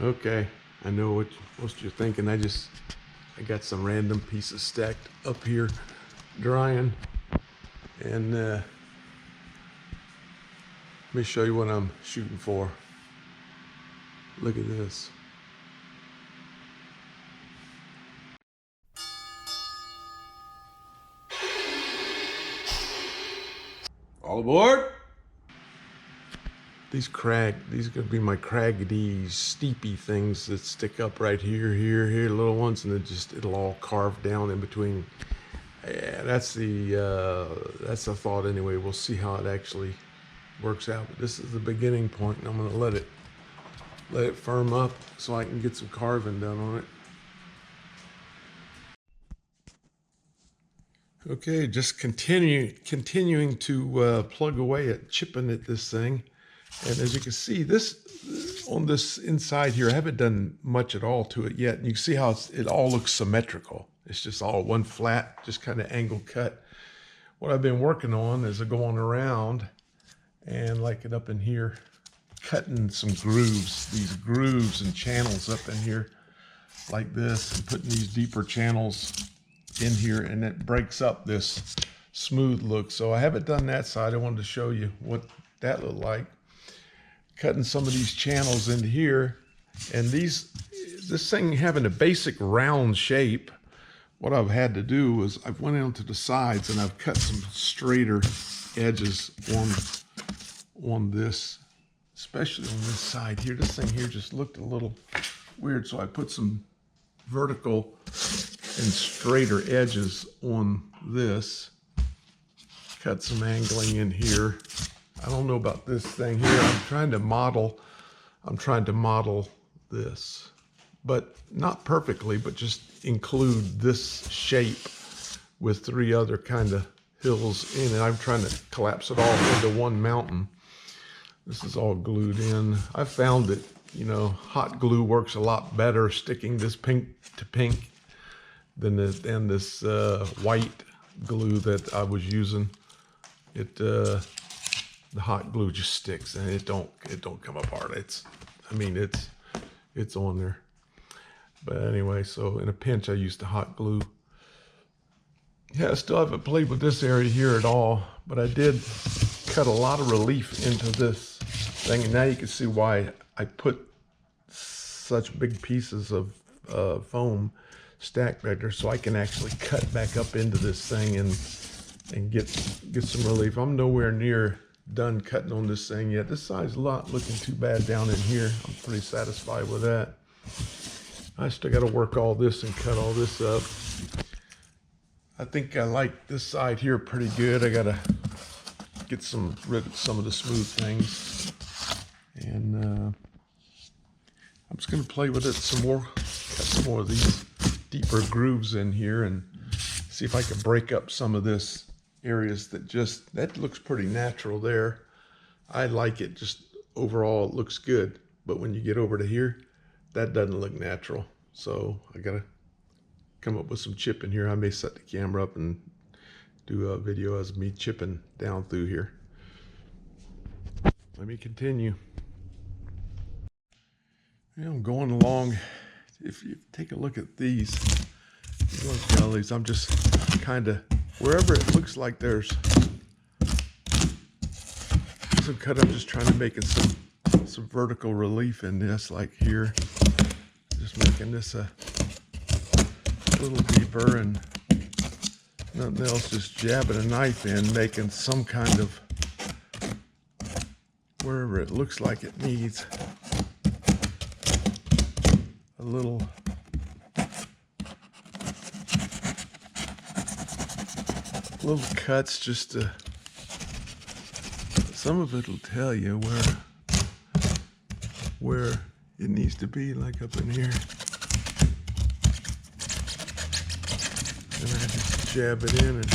Okay, I know what you're thinking. I got some random pieces stacked up here drying, and let me show you what I'm shooting for. Look at this. All aboard! These are gonna be my craggy, steepy things that stick up right here, little ones, and it'll all carve down in between. Yeah, that's the thought anyway. We'll see how it actually works out. But this is the beginning point, and I'm gonna let it firm up so I can get some carving done on it. Okay, just continuing to plug away at chipping at this thing. And as you can see, this on this inside here, I haven't done much at all to it yet. And you can see how it all looks symmetrical. It's just all one flat, just kind of angle cut. What I've been working on is going around and like it up in here, cutting some grooves, these grooves and channels up in here like this, and putting these deeper channels in here, and it breaks up this smooth look. So I haven't done that side. I wanted to show you what that looked like. Cutting some of these channels into here, and this thing having a basic round shape, what I've had to do is I've went out to the sides and I've cut some straighter edges on this, especially on this side here. This thing here just looked a little weird, so I put some vertical and straighter edges on this. Cut some angling in here. I don't know about this thing here. I'm trying to model this, but not perfectly, but just include this shape with three other kind of hills in it. I'm trying to collapse it all into one mountain. This is all glued in. I found that, you know, hot glue works a lot better sticking this pink to pink than this white glue that I was using. The hot glue just sticks and it don't come apart. It's on there. But anyway, so in a pinch I used the hot glue. Yeah, I still haven't played with this area here at all, but I did cut a lot of relief into this thing, and now you can see why I put such big pieces of foam stacked back there, so I can actually cut back up into this thing and get some relief. I'm nowhere near done cutting on this thing yet. This side's not looking too bad down in here. I'm pretty satisfied with that. I still got to work all this and cut all this up. I think I like this side here pretty good. I got to get rid of some of the smooth things, and I'm just going to play with it some more. Got some more of these deeper grooves in here and see if I can break up some of this areas that looks pretty natural there. I like it. Just overall it looks good, but when you get over to here, that doesn't look natural. So I gotta come up with some chipping here. I may set the camera up and do a video as me chipping down through here. Let me continue. Yeah, I'm going along. If you take a look at these, look at all these, I'm just kind of, wherever it looks like there's some cut, I'm just trying to make it some vertical relief in this, like here. Just making this a little deeper and nothing else, just jabbing a knife in, making some kind of, wherever it looks like it needs a little cuts, just to, some of it will tell you where it needs to be, like up in here. And I just jab it in and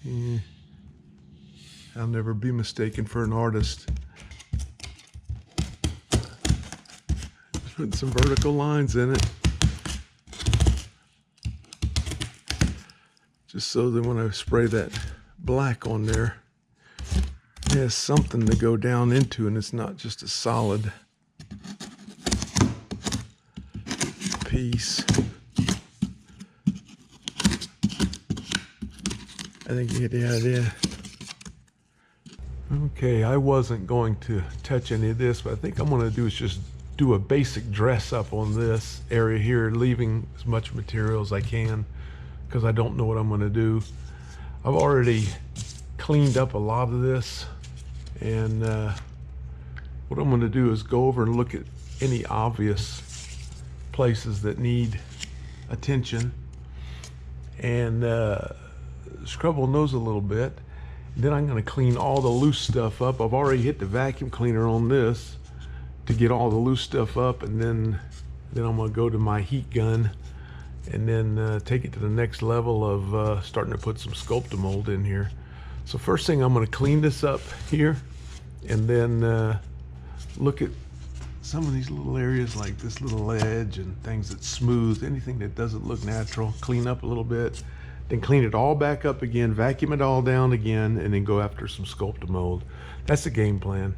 yeah. I'll never be mistaken for an artist. Putting some vertical lines in it, just so that when I spray that black on there, has something to go down into, and it's not just a solid piece. I think you get the idea. Okay, I wasn't going to touch any of this, but I think I'm going to do is just do a basic dress up on this area here, leaving as much material as I can because I don't know what I'm going to do. I've already cleaned up a lot of this, and what I'm going to do is go over and look at any obvious places that need attention and scrub on those a little bit. Then I'm going to clean all the loose stuff up. I've already hit the vacuum cleaner on this to get all the loose stuff up, and then I'm going to go to my heat gun and then take it to the next level of starting to put some Sculptamold in here. So first thing, I'm going to clean this up here, and then look at some of these little areas like this little ledge and things that's smooth, anything that doesn't look natural, clean up a little bit. Then clean it all back up again, vacuum it all down again, and then go after some Sculptamold. That's the game plan.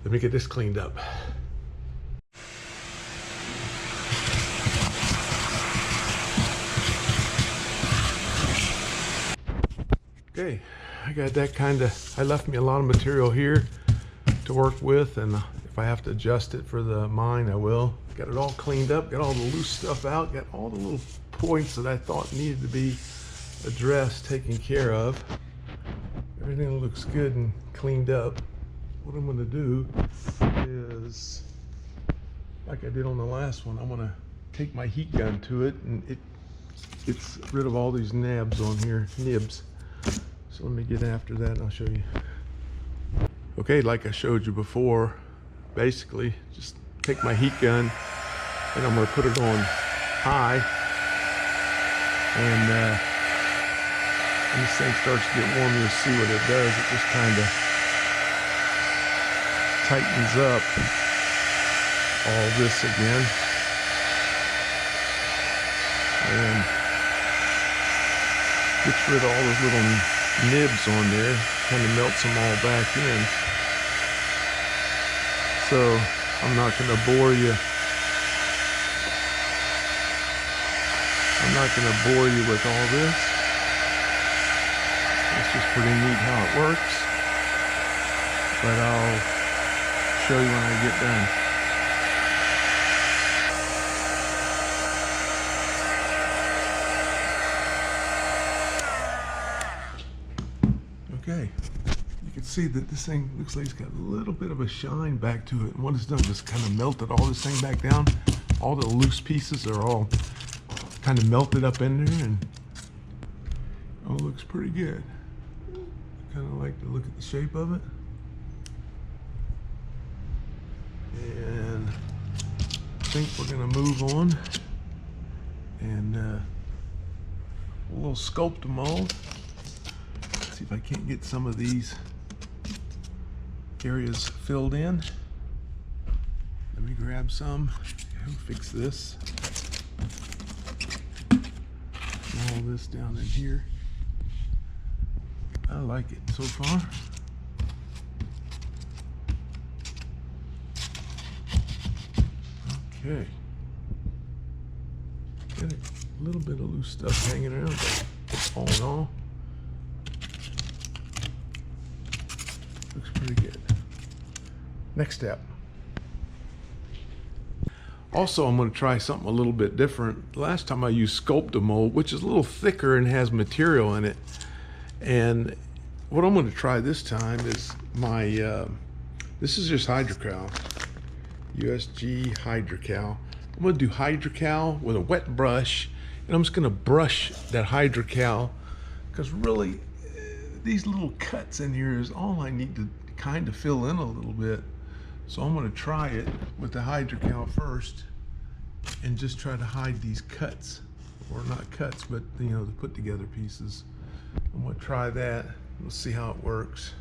Let me get this cleaned up. Okay, I got that I left me a lot of material here to work with, and if I have to adjust it for the mine, I will. Got it all cleaned up, got all the loose stuff out, got all the little points that I thought needed to be addressed, taken care of. Everything looks good and cleaned up. What I'm going to do is, like I did on the last one, I'm going to take my heat gun to it, and it gets rid of all these nibs on here. So let me get after that and I'll show you. Okay, like I showed you before, basically just take my heat gun and I'm going to put it on high. And when this thing starts to get warm, you'll see what it does. It just kind of tightens up all this again. And gets rid of all those little nibs on there. Kind of melts them all back in. So I'm not going to bore you. I'm not going to bore you with all this. It's just pretty neat how it works. But I'll show you when I get done. Okay, you can see that this thing looks like it's got a little bit of a shine back to it. And what it's done, just kind of melted all this thing back down. All the loose pieces are all kind of melted up in there, and oh, it looks pretty good. Kind of like to look at the shape of it. And I think we're gonna move on and a little Sculptamold. See if I can't get some of these areas filled in. Let me grab some. I'll fix this. All this down in here. I like it so far. Okay. Got a little bit of loose stuff hanging around, but all in all, looks pretty good. Next step. Also, I'm going to try something a little bit different. Last time I used Sculptamold, which is a little thicker and has material in it. And what I'm going to try this time is my, this is just Hydrocal, USG Hydrocal. I'm going to do Hydrocal with a wet brush, and I'm just going to brush that Hydrocal, because really, these little cuts in here is all I need to kind of fill in a little bit. So I'm going to try it with the Hydrocal first and just try to hide these cuts, or not cuts, but you know, the put together pieces. I'm going to try that. We'll see how it works.